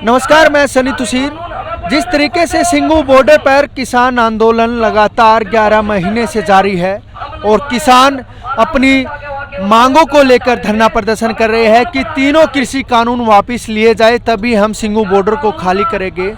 नमस्कार, मैं सनी तुसीर। जिस तरीके से सिंघू बॉर्डर पर किसान आंदोलन लगातार 11 महीने से जारी है और किसान अपनी मांगों को लेकर धरना प्रदर्शन कर रहे हैं कि तीनों कृषि कानून वापस लिए जाए तभी हम सिंघू बॉर्डर को खाली करेंगे।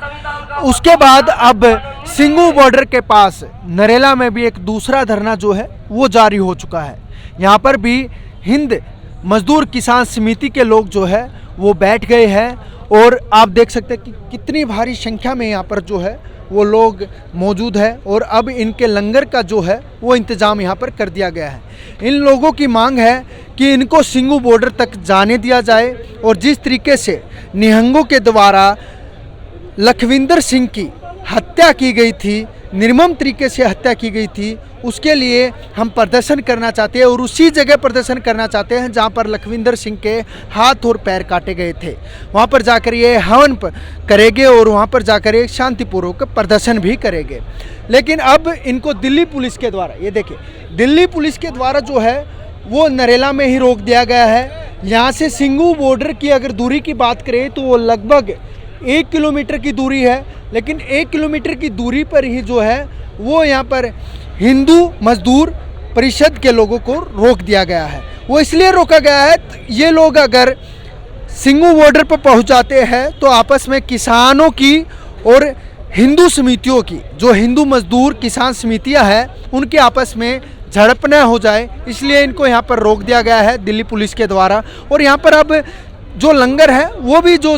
उसके बाद अब सिंघू बॉर्डर के पास नरेला में भी एक दूसरा धरना जो है वो जारी हो चुका है। यहाँ पर भी हिंद मजदूर किसान समिति के लोग जो है वो बैठ गए हैं और आप देख सकते हैं कि कितनी भारी संख्या में यहाँ पर जो है वो लोग मौजूद है और अब इनके लंगर का जो है वो इंतज़ाम यहाँ पर कर दिया गया है। इन लोगों की मांग है कि इनको सिंघू बॉर्डर तक जाने दिया जाए और जिस तरीके से निहंगों के द्वारा लखविंदर सिंह की हत्या की गई थी, निर्मम तरीके से हत्या की गई थी, उसके लिए हम प्रदर्शन करना चाहते हैं और उसी जगह प्रदर्शन करना चाहते हैं जहां पर लखविंदर सिंह के हाथ और पैर काटे गए थे। वहां पर जाकर ये हवन करेंगे और वहां पर जाकर एक शांतिपूर्वक प्रदर्शन भी करेंगे। लेकिन अब इनको दिल्ली पुलिस के द्वारा, ये देखिए, दिल्ली पुलिस के द्वारा जो है वो नरेला में ही रोक दिया गया है। यहाँ से सिंघू बॉर्डर की अगर दूरी की बात करें तो वो लगभग 1 किलोमीटर की दूरी है, लेकिन 1 किलोमीटर की दूरी पर ही जो है वो यहाँ पर हिंदू मजदूर परिषद के लोगों को रोक दिया गया है। वो इसलिए रोका गया है, ये लोग अगर सिंघू बॉर्डर पर पहुँच जाते हैं तो आपस में किसानों की और हिंदू समितियों की, जो हिंदू मजदूर किसान समितियाँ हैं, उनके आपस में झड़प न हो जाए, इसलिए इनको यहाँ पर रोक दिया गया है दिल्ली पुलिस के द्वारा। और यहाँ पर अब जो लंगर है वो भी जो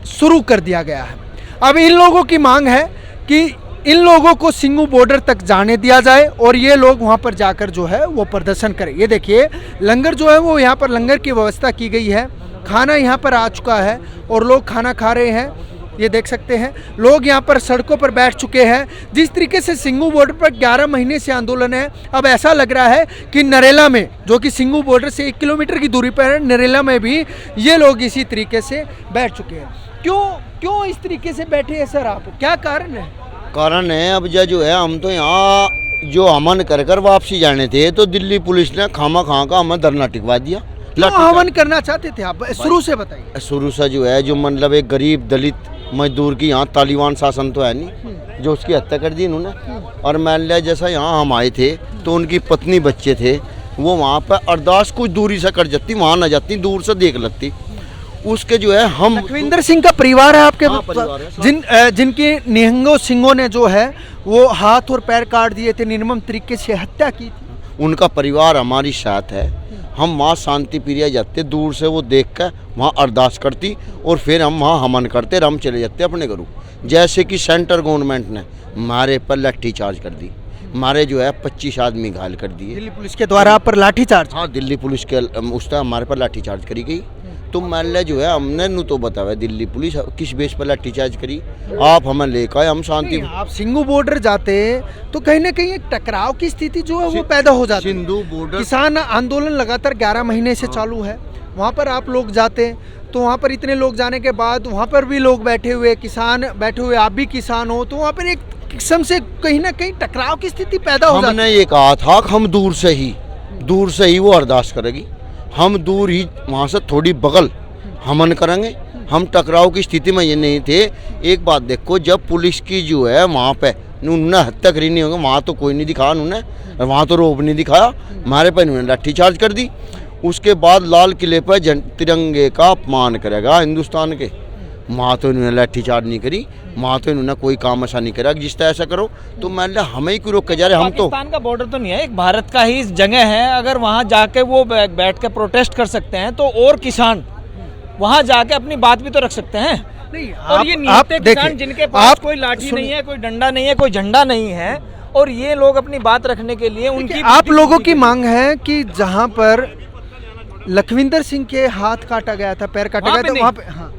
शुरू कर दिया गया है। अब इन लोगों की मांग है कि इन लोगों को सिंघू बॉर्डर तक जाने दिया जाए और ये लोग वहाँ पर जाकर जो है वो प्रदर्शन करें। ये देखिए, लंगर जो है वो यहाँ पर लंगर की व्यवस्था की गई है, खाना यहाँ पर आ चुका है और लोग खाना खा रहे हैं। ये देख सकते हैं, लोग यहाँ पर सड़कों पर बैठ चुके हैं। जिस तरीके से सिंघू बॉर्डर पर 11 महीने से आंदोलन है, अब ऐसा लग रहा है कि नरेला में, जो कि सिंघू बॉर्डर से 1 किलोमीटर की दूरी पर है, नरेला में भी ये लोग इसी तरीके से बैठ चुके हैं। क्यों इस तरीके से बैठे हैं सर, आप क्या कारण है? कारण है अब जो है, हम तो यहाँ जो हमन कर वापसी जाने थे तो दिल्ली पुलिस ने खामा खा का हमें धरना टिकवा दिया। हवन करना चाहते थे आप, शुरू से बताइए। शुरू से जो है, जो मतलब एक गरीब दलित मजदूर की यहाँ तालिबान शासन तो है नहीं, जो उसकी हत्या कर दी इन्होंने। और मान लिया जैसा यहाँ हम आए थे तो उनकी पत्नी बच्चे थे, वो वहाँ पर अरदास कुछ दूरी से कर जाती, वहाँ न जाती, दूर से देख लगती। उसके जो है हम लखविंदर सिंह का परिवार है आपके, जिनकी निहंगों सिंहों ने जो है वो हाथ और पैर काट दिए थे, निर्मम तरीके से हत्या की थी। उनका परिवार हमारी साथ है। हम वहाँ शांति प्रिया जाते, दूर से वो देख कर वहाँ अरदास करती और फिर हम वहाँ हमन करते, हम चले जाते अपने घरों। जैसे कि सेंटर गवर्नमेंट ने हमारे पर लाठी चार्ज कर दी, हमारे जो है 25 आदमी घायल कर दिए दिल्ली पुलिस के द्वारा पर लाठी चार्ज। हाँ, दिल्ली पुलिस के उस टाइम हमारे पर लाठी चार्ज करी गई। तो मान लिया जो है, हमने नु तो बताया दिल्ली पुलिस किस बेस पर लाठी चार्ज करी, आप हमें लेकर आए, हम शांति। आप सिंघू बॉर्डर जाते तो कहीं ना कहीं एक टकराव की स्थिति जो है वो पैदा हो जाती है। सिंधु बॉर्डर किसान आंदोलन लगातार 11 महीने से चालू है, वहाँ पर आप लोग जाते तो वहाँ पर इतने लोग जाने के बाद वहाँ पर भी लोग बैठे हुए, किसान बैठे हुए, आप भी किसान हो, तो वहाँ पर एक किस्म से कहीं ना कहीं टकराव की स्थिति पैदा हो जाती है। हमने ये कहा था कि हम दूर से ही वो अरदास करेगी, हम दूर ही वहाँ से थोड़ी बगल हमन करेंगे, हम टकराव की स्थिति में ये नहीं थे। एक बात देखो, जब पुलिस की जो है वहाँ पे उन्होंने हत्या करी नहीं होगी, वहाँ तो कोई नहीं दिखाया उन्होंने, वहाँ तो रोब नहीं दिखाया, हमारे पर उन्होंने लाठी चार्ज कर दी। उसके बाद लाल किले पर तिरंगे का अपमान करेगा हिंदुस्तान के, वहाँ तो इन्होंने लाठी चार्ज नहीं करी, वहाँ तो इन्होंने कोई काम ऐसा नहीं करा जिस तरह ऐसा करो। तो मान लिया हमें ही क्यों रोक के जा रहे, हम तो पाकिस्तान का बॉर्डर तो नहीं है, एक भारत का ही जगह है। अगर वहाँ जाके वो बैठ के प्रोटेस्ट कर सकते हैं तो और किसान वहाँ जाके अपनी बात भी तो रख सकते हैं। नहीं, और ये निहत्थे किसान जिनके पास कोई लाठी नहीं है, कोई डंडा नहीं है, कोई झंडा नहीं है, और ये लोग अपनी बात रखने के लिए उनकी आप लोगों की मांग है कि जहाँ पर लखविंदर सिंह के हाथ काटा गया था, पैर काटा गया था, वहाँ पे हाँ,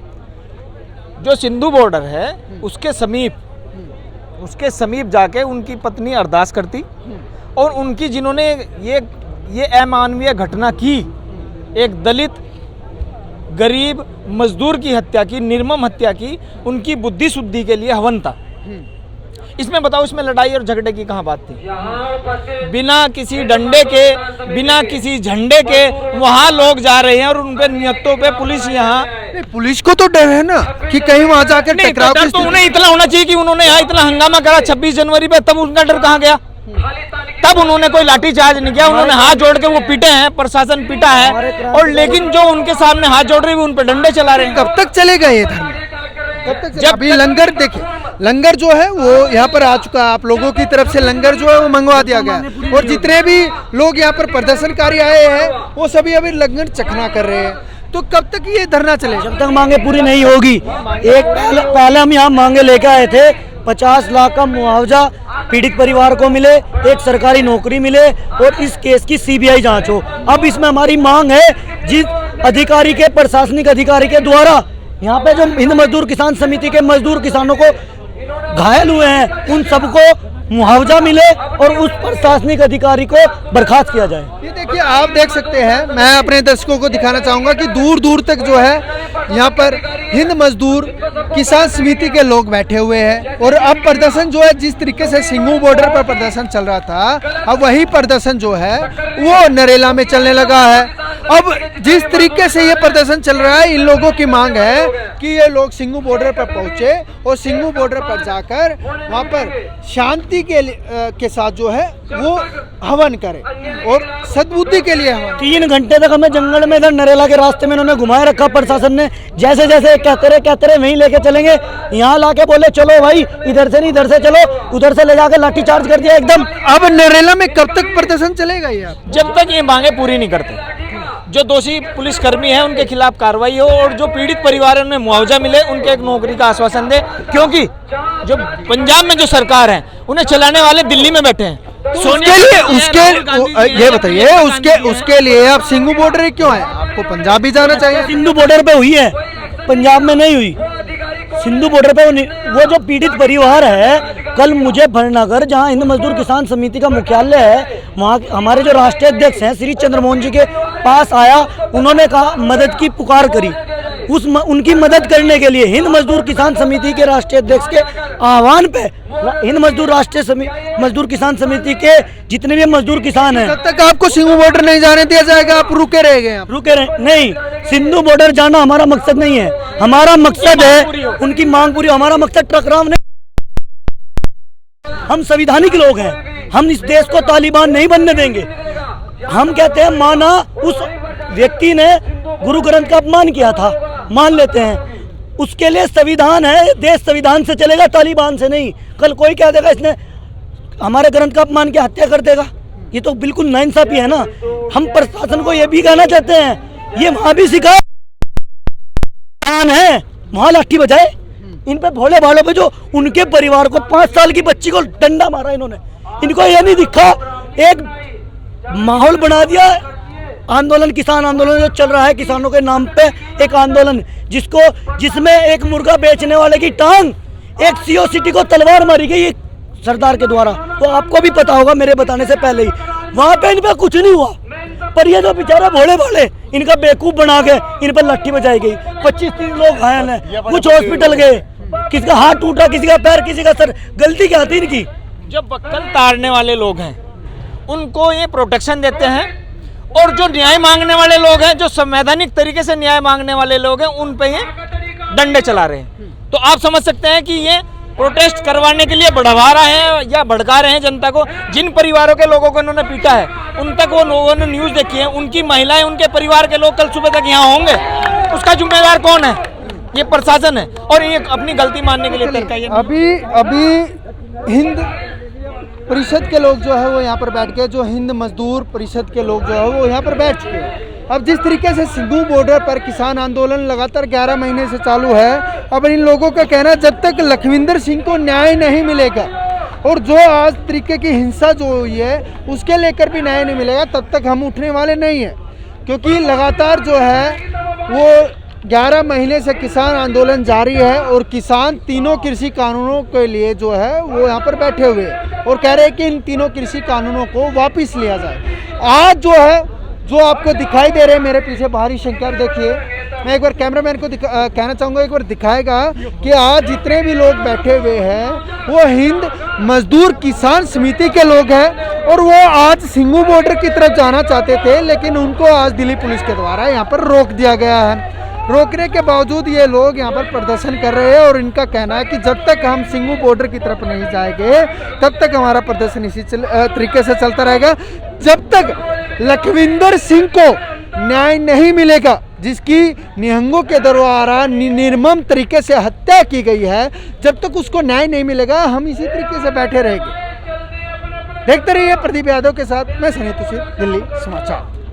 जो सिंधु बॉर्डर है उसके समीप जाके उनकी पत्नी अरदास करती और उनकी जिन्होंने ये अमानवीय घटना की, एक दलित गरीब मजदूर की हत्या की, निर्मम हत्या की, उनकी बुद्धि शुद्धि के लिए हवन था। इसमें बताओ, इसमें लड़ाई और झगड़े की कहाँ बात थी? बिना किसी डंडे के, बिना किसी झंडे के वहाँ लोग जा रहे हैं और उनके नियतों पे पुलिस यहाँ नहीं, पुलिस को तो डर है ना कि कहीं वहां जाकर नहीं, टकराव डर की तो स्थिति- उन्हें इतना होना चाहिए कि उन्होंने यहाँ इतना हंगामा करा 26 जनवरी पे, तब उनका डर कहाँ गया? तब उन्होंने कोई लाठीचार्ज नहीं किया, उन्होंने हाथ जोड़ के वो पीटे हैं, प्रशासन पीटा है, और लेकिन जो उनके सामने हाथ जोड़ रहे हैं उन पर डंडे चला रहे हैं। कब तक चलेगा ये धरना? कब तक जब अभी तक- लंगर देखिए, लंगर जो है वो यहाँ पर आ चुका है, आप लोगों की तरफ से लंगर जो है वो मंगवा दिया गया है, और जितने भी लोग यहाँ पर प्रदर्शनकारी आए हैं वो सभी अभी लंगर चखना कर रहे हैं। तो कब तक ये धरना चलेगा? जब तक मांगे पूरी नहीं होगी। एक पहले हम यहाँ मांगे लेके आए थे 50 लाख का मुआवजा पीड़ित परिवार को मिले, एक सरकारी नौकरी मिले, और इस केस की सीबीआई जांच हो। अब इसमें हमारी मांग है जिस अधिकारी के, प्रशासनिक अधिकारी के द्वारा यहाँ पे जो हिंद मजदूर किसान समिति के मजदूर किसानों को घायल हुए हैं उन सबको मुआवजा मिले और उस प्रशासनिक अधिकारी को बर्खास्त किया जाए। ये देखिए, आप देख सकते हैं, मैं अपने दर्शकों को दिखाना चाहूंगा कि दूर दूर तक जो है यहाँ पर हिंद मजदूर किसान समिति के लोग बैठे हुए हैं, और अब प्रदर्शन जो है जिस तरीके से सिंगू बॉर्डर पर प्रदर्शन चल रहा था, अब वही प्रदर्शन जो है वो नरेला में चलने लगा है। अब जिस तरीके से ये प्रदर्शन चल रहा है, इन लोगों की मांग है कि ये लोग सिंगू बॉर्डर पर पहुंचे और सिंगू बॉर्डर पर जाकर वहां पर शांति के साथ जो है वो हवन करें और सद्बुद्धि के लिए हवन। 3 घंटे तक हमें जंगल में इधर नरेला के रास्ते में इन्होंने घुमाए रखा प्रशासन ने, जैसे जैसे कहते रहे वहीं लेके चलेंगे, यहाँ लाके बोले चलो भाई इधर से नहीं इधर से चलो, उधर से ले जाकर लाठीचार्ज कर दिया एकदम। अब नरेला में कब तक प्रदर्शन चलेगा ये? आप जब तक ये मांगे पूरी नहीं करते, जो दोषी पुलिसकर्मी हैं उनके खिलाफ कार्रवाई हो, और जो पीड़ित परिवार है उन्हें मुआवजा मिले, उनके एक नौकरी का आश्वासन दे, क्योंकि जो पंजाब में जो सरकार है उन्हें चलाने वाले दिल्ली में बैठे हैं। उसके लिए ये बताइए, उसके लिए आप सिंगू बॉर्डर क्यों आए? आपको पंजाब भी जाना चाहिए। सिंधु बॉर्डर पे हुई है, पंजाब में नहीं हुई। सिंधु बॉर्डर पे वो जो पीड़ित परिवार है, कल मुझे भरनगर जहां हिंद मजदूर किसान समिति का मुख्यालय है, वहां हमारे जो राष्ट्रीय अध्यक्ष हैं श्री चंद्रमोहन जी के पास आया, उन्होंने कहा मदद की पुकार करी। उनकी मदद करने के लिए हिंद मजदूर किसान समिति के राष्ट्रीय अध्यक्ष के आह्वान पे हिंद मजदूर मजदूर किसान समिति के जितने भी मजदूर किसान हैं, तब तक आपको सिंगू बॉर्डर नहीं जाने दिया जाएगा, आप रुके रह गए। रुके रहे नहीं, सिंधु बॉर्डर जाना हमारा मकसद नहीं है। हमारा मकसद है उनकी मांग पूरी, हमारा मकसद टकराव नहीं। हम संविधानिक लोग हैं, हम इस देश को तालिबान नहीं बनने देंगे। हम कहते हैं माना उस व्यक्ति ने गुरु ग्रंथ का अपमान किया था, मान लेते हैं, उसके लिए संविधान है, देश संविधान से चलेगा, तालिबान से नहीं। कल कोई कह देगा इसने हमारे ग्रंथ का अपमान किया, हत्या कर देगा, ये तो बिल्कुल नाइंसाफी है ना। हम प्रशासन को ये भी कहना चाहते हैं, ये वहां भी सिखा है, वहां लाठी बजाए, इन पे भोले भालों पे जो उनके परिवार को 5 साल की बच्ची को डंडा मारा इन्होंने, इनको ये नहीं दिखा। एक माहौल बना दिया आंदोलन, किसान आंदोलन जो चल रहा है, किसानों के नाम पे एक आंदोलन जिसमें एक मुर्गा बेचने वाले की टांग एक सीओ सिटी को तलवार मारी गई सरदार के द्वारा, तो आपको भी पता होगा मेरे बताने से पहले ही। वहां पे इन पे कुछ नहीं हुआ, पर ये जो बेचारा भोले भाले इनका बेवकूफ बना के इन पर लाठी बजाई गई। 25-30 लोग घायल हैं, कुछ हॉस्पिटल गए, किसी का हाथ टूटा, किसी का पैर, किसी का सर। गलती क्या थी इनकी? जो बक्कल ताड़ने वाले लोग हैं उनको ये प्रोटेक्शन देते हैं, और जो न्याय मांगने वाले लोग हैं, जो संवैधानिक तरीके से न्याय मांगने वाले लोग हैं, उन पे ये डंडे चला रहे हैं। तो आप समझ सकते हैं कि ये प्रोटेस्ट करवाने के लिए बढ़वा रहे हैं या भड़का रहे हैं जनता को। जिन परिवारों के लोगों को इन्होंने पीटा है उन तक वो लोगों ने न्यूज़ देखी है, उनकी महिलाएं, उनके परिवार के लोग कल सुबह तक यहाँ होंगे, उसका जिम्मेदार कौन है? ये प्रशासन है, और ये अपनी गलती मानने के लिए तरीका ये अभी हिंद परिषद के लोग जो है वो यहाँ पर बैठ गए, जो हिंद मजदूर परिषद के लोग जो है वो यहाँ पर बैठ चुके हैं। अब जिस तरीके से सिंगू बॉर्डर पर किसान आंदोलन लगातार 11 महीने से चालू है, अब इन लोगों का कहना जब तक लखविंदर सिंह को न्याय नहीं मिलेगा और जो आज तरीके की हिंसा जो हुई है उसके लेकर भी न्याय नहीं मिलेगा, तब तक हम उठने वाले नहीं हैं। क्योंकि लगातार जो है वो 11 महीने से किसान आंदोलन जारी है, और किसान तीनों कृषि कानूनों के लिए जो है वो यहाँ पर बैठे हुए हैं और कह रहे हैं कि इन तीनों कृषि कानूनों को वापस लिया जाए। आज जो है, जो आपको दिखाई दे रहे हैं मेरे पीछे बाहरी शंकर, देखिए, मैं एक बार कैमरामैन को कहना चाहूँगा, एक बार दिखाएगा कि आज जितने भी लोग बैठे हुए हैं वो हिंद मजदूर किसान समिति के लोग हैं, और वो आज सिंगू बॉर्डर की तरफ जाना चाहते थे, लेकिन उनको आज दिल्ली पुलिस के द्वारा यहाँ पर रोक दिया गया है। रोकने के बावजूद ये लोग यहाँ पर प्रदर्शन कर रहे हैं और इनका कहना है कि जब तक हम सिंघू बॉर्डर की तरफ नहीं जाएंगे तब तक हमारा प्रदर्शन इसी तरीके से चलता रहेगा, जब तक लखविंदर सिंह को न्याय नहीं मिलेगा, जिसकी निहंगों के द्वारा निर्मम तरीके से हत्या की गई है, जब तक उसको न्याय नहीं मिलेगा हम इसी तरीके से बैठे रहेंगे। देखते रहिए प्रदीप यादव के साथ, मैं सनी तुषार, दिल्ली समाचार।